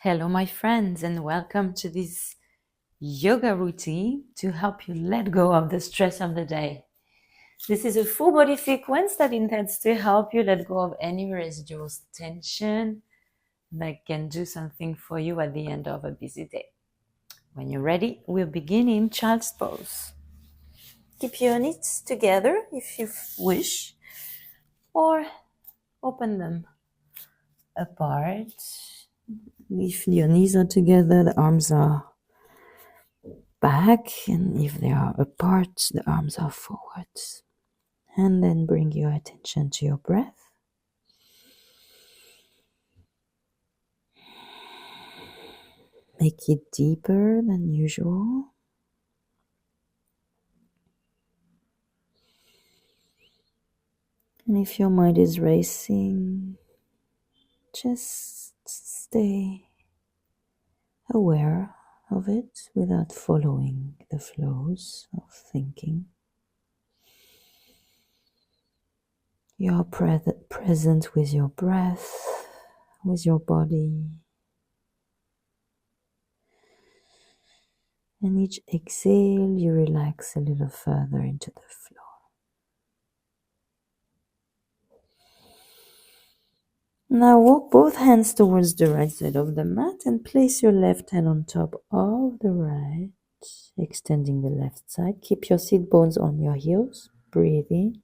Hello, my friends, and welcome to this yoga routine to help you let go of the stress of the day. This is a full body sequence that intends to help you let go of any residual tension that can do something for you at the end of a busy day. When you're ready, we'll begin in child's pose. Keep your knees together if you wish, or open them apart. If your knees are together, the arms are back, and if they are apart, the arms are forwards. And then bring your attention to your breath. Make it deeper than usual. And if your mind is racing, just stay aware of it without following the flows of thinking. You are present with your breath, with your body. And each exhale, you relax a little further into the floor. Now walk both hands towards the right side of the mat and place your left hand on top of the right, extending the left side. Keep your sit bones on your heels. Breathe in.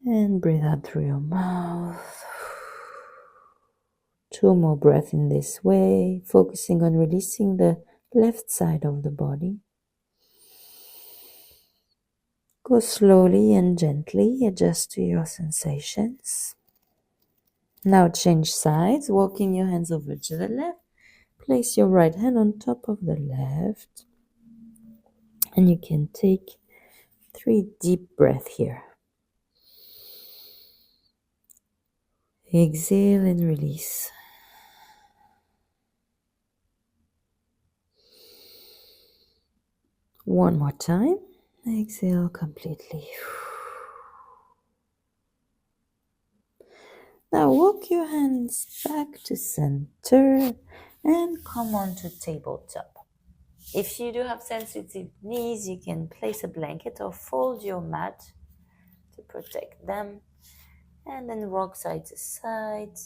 And breathe out through your mouth. 2 more breaths in this way, focusing on releasing the left side of the body. Go slowly and gently, adjust to your sensations. Now change sides, walking your hands over to the left. Place your right hand on top of the left. And you can take 3 deep breaths here. Exhale and release. One more time. Exhale completely. Now walk your hands back to center and come on to tabletop. If you do have sensitive knees, you can place a blanket or fold your mat to protect them. And then rock side to side,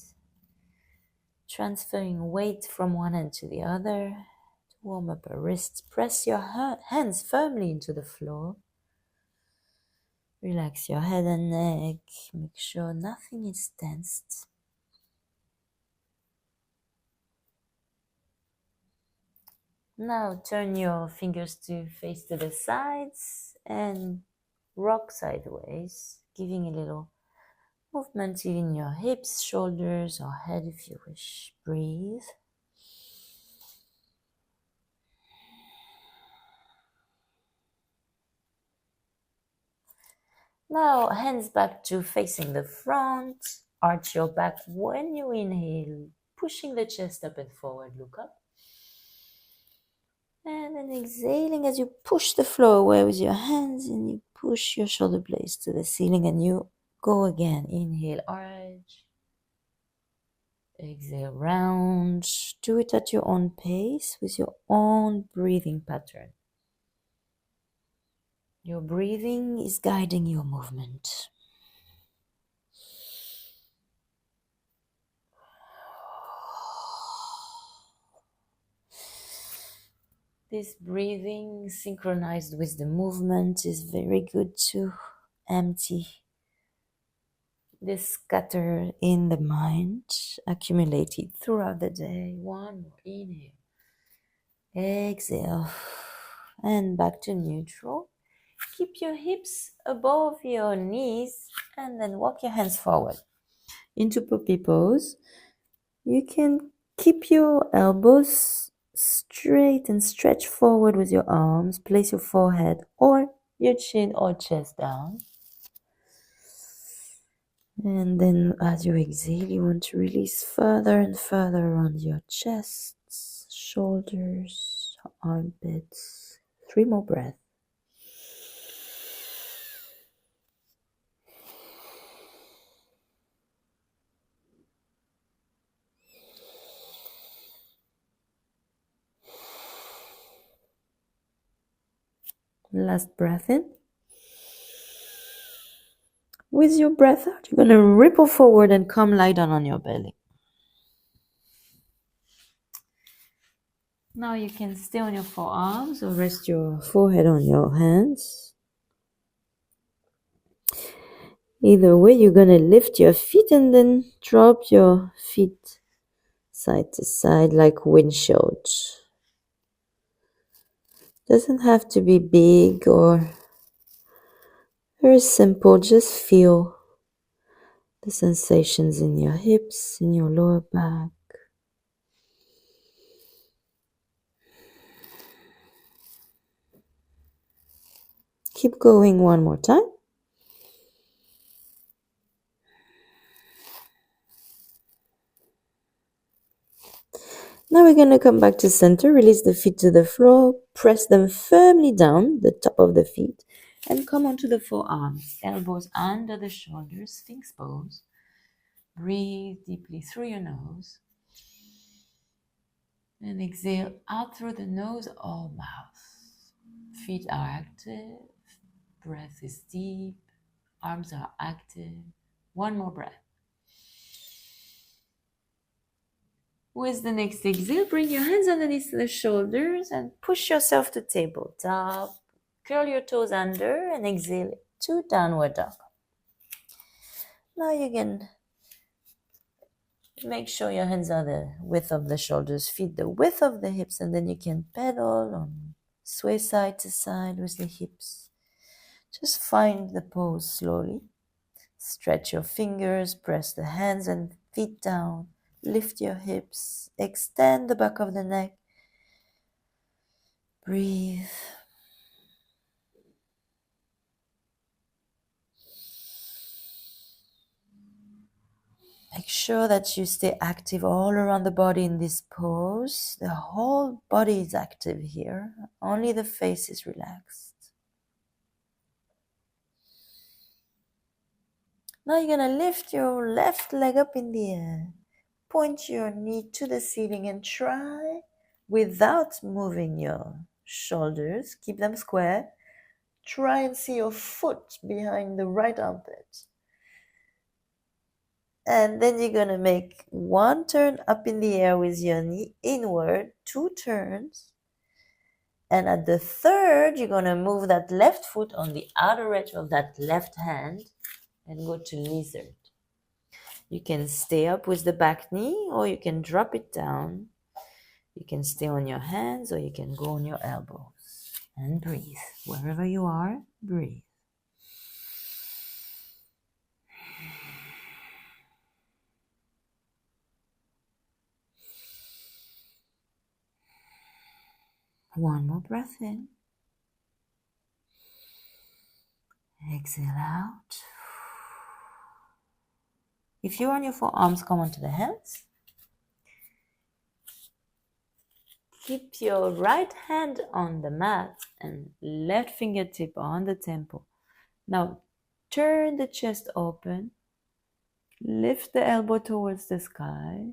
transferring weight from one hand to the other. To warm up your wrists, press your hands firmly into the floor. Relax your head and neck. Make sure nothing is tensed. Now turn your fingers to face to the sides and rock sideways, giving a little movement in your hips, shoulders, or head if you wish. Breathe. Now hands back to facing the front. Arch your back when you inhale, pushing the chest up and forward. Look up. And then exhaling as you push the floor away with your hands and you push your shoulder blades to the ceiling and you go again. Inhale, arch. Exhale, round. Do it at your own pace with your own breathing pattern. Your breathing is guiding your movement. This breathing synchronized with the movement is very good to empty the scatter in the mind, accumulated throughout the day. One more inhale. Exhale. And back to neutral. Keep your hips above your knees and then walk your hands forward into puppy pose. You can keep your elbows straight and stretch forward with your arms. Place your forehead or your chin or chest down. And then as you exhale, you want to release further and further around your chest, shoulders, armpits. 3 more breaths. Last breath in. With your breath out, you're going to ripple forward and come lie down on your belly. Now you can stay on your forearms or rest your forehead on your hands. Either way, you're going to lift your feet and then drop your feet side to side like windshields. Doesn't have to be big or very simple. Just feel the sensations in your hips, in your lower back. Keep going one more time. Now we're going to come back to center, release the feet to the floor, press them firmly down, the top of the feet, and come onto the forearms, elbows under the shoulders, sphinx pose. Breathe deeply through your nose. And exhale out through the nose or mouth. Feet are active, breath is deep, arms are active. One more breath. With the next exhale, bring your hands underneath the shoulders and push yourself to tabletop. Curl your toes under and exhale to downward dog. Now you can make sure your hands are the width of the shoulders, feet the width of the hips, and then you can pedal or sway side to side with the hips. Just find the pose slowly. Stretch your fingers, press the hands and feet down. Lift your hips, extend the back of the neck. Breathe. Make sure that you stay active all around the body in this pose. The whole body is active here. Only the face is relaxed. Now you're going to lift your left leg up in the air. Point your knee to the ceiling and try, without moving your shoulders, keep them square. Try and see your foot behind the right armpit. And then you're going to make one turn up in the air with your knee inward, 2 turns. And at the third, you're going to move that left foot on the outer edge of that left hand and go to lizard. You can stay up with the back knee or you can drop it down. You can stay on your hands or you can go on your elbows. And breathe. Wherever you are, breathe. One more breath in. Exhale out. If you're on your forearms, come onto the hands. Keep your right hand on the mat and left fingertip on the temple. Now turn the chest open. Lift the elbow towards the sky.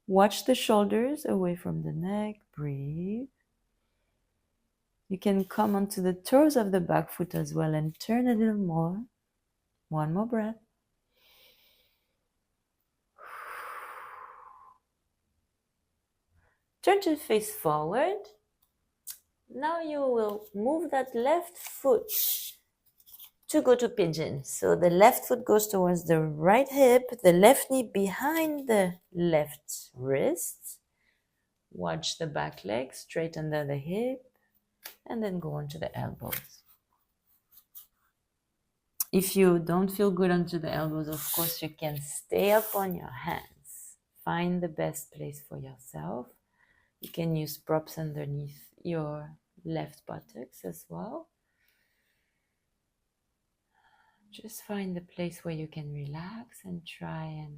Watch the shoulders away from the neck. Breathe. You can come onto the toes of the back foot as well and turn a little more. One more breath. Turn to face forward. Now you will move that left foot to go to pigeon. So the left foot goes towards the right hip, the left knee behind the left wrist. Watch the back leg straight under the hip and then go onto the elbows. If you don't feel good onto the elbows, of course, you can stay up on your hands. Find the best place for yourself. You can use props underneath your left buttocks as well. Just find the place where you can relax and try and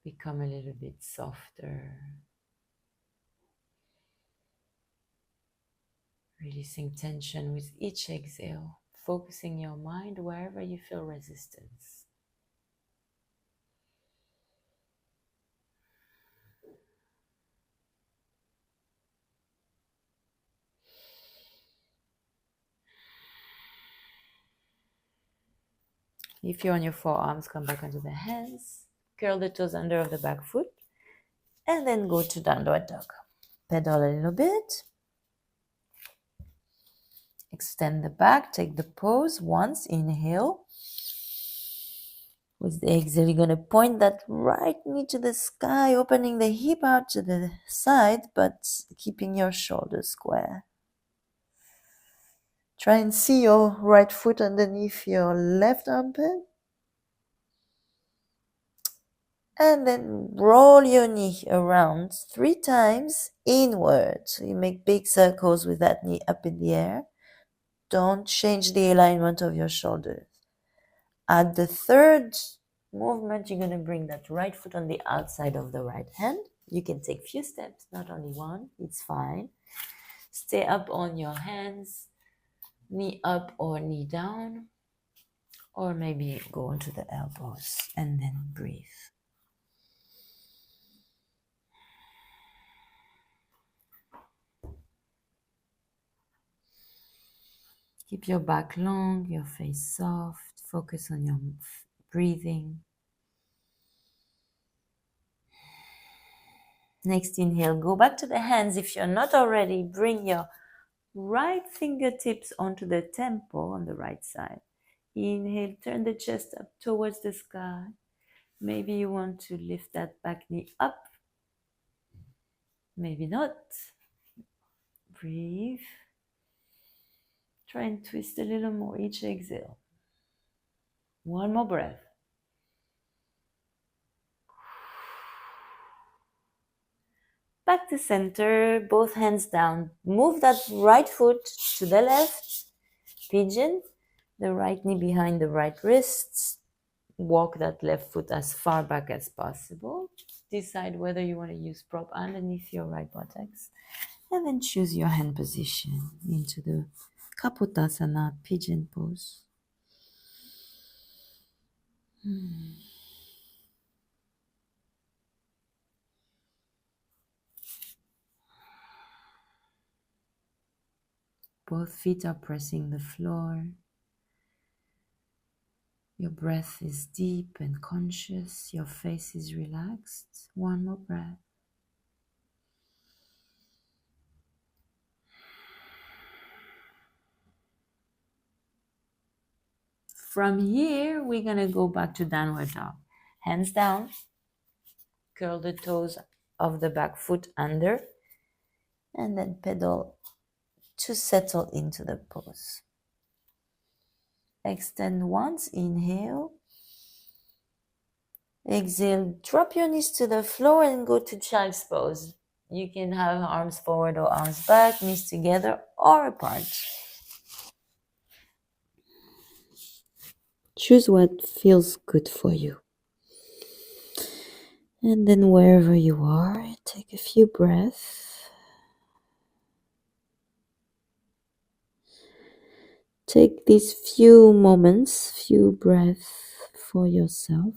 become a little bit softer. Releasing tension with each exhale, focusing your mind wherever you feel resistance. If you're on your forearms, come back onto the hands. Curl the toes under of the back foot. And then go to downward dog. Pedal a little bit. Extend the back. Take the pose once. Inhale. With the exhale, you're going to point that right knee to the sky, opening the hip out to the side, but keeping your shoulders square. Try and see your right foot underneath your left armpit. And then roll your knee around 3 times inward. So you make big circles with that knee up in the air. Don't change the alignment of your shoulders. At the third movement, you're going to bring that right foot on the outside of the right hand. You can take a few steps, not only one. It's fine. Stay up on your hands, knee up or knee down. Or maybe go onto the elbows and then breathe. Keep your back long, your face soft. Focus on your breathing. Next inhale, go back to the hands. If you're not already, bring your right fingertips onto the temple on the right side. Inhale, turn the chest up towards the sky. Maybe you want to lift that back knee up. Maybe not. Breathe. Try and twist a little more each exhale. One more breath. Back to center, both hands down. Move that right foot to the left. Pigeon. The right knee behind the right wrists. Walk that left foot as far back as possible. Decide whether you want to use prop underneath your right buttocks. And then choose your hand position into the Kapotasana pigeon pose. Both feet are pressing the floor. Your breath is deep and conscious. Your face is relaxed. One more breath. From here, we're going to go back to downward dog. Hands down. Curl the toes of the back foot under. And then pedal to settle into the pose. Extend once. Inhale. Exhale. Drop your knees to the floor and go to child's pose. You can have arms forward or arms back, knees together or apart. Choose what feels good for you. And then wherever you are, take a few breaths. Take these few moments, few breaths for yourself.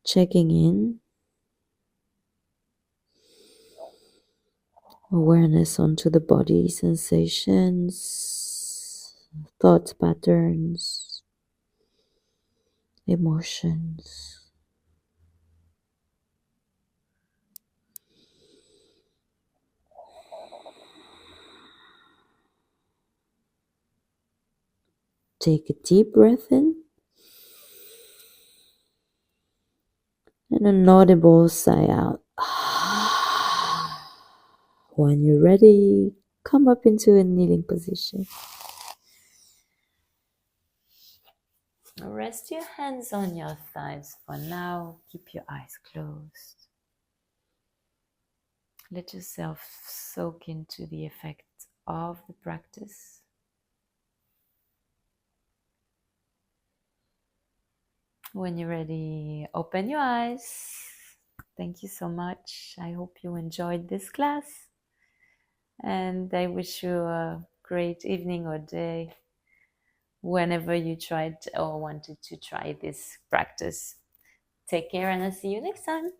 Checking in. Awareness onto the body, sensations, thought patterns, emotions. Take a deep breath in and an audible sigh out. When you're ready, come up into a kneeling position. Rest your hands on your thighs for now. Keep your eyes closed. Let yourself soak into the effect of the practice. When you're ready, open your eyes. Thank you so much. I hope you enjoyed this class. And I wish you a great evening or day whenever you tried or wanted to try this practice. Take care and I'll see you next time.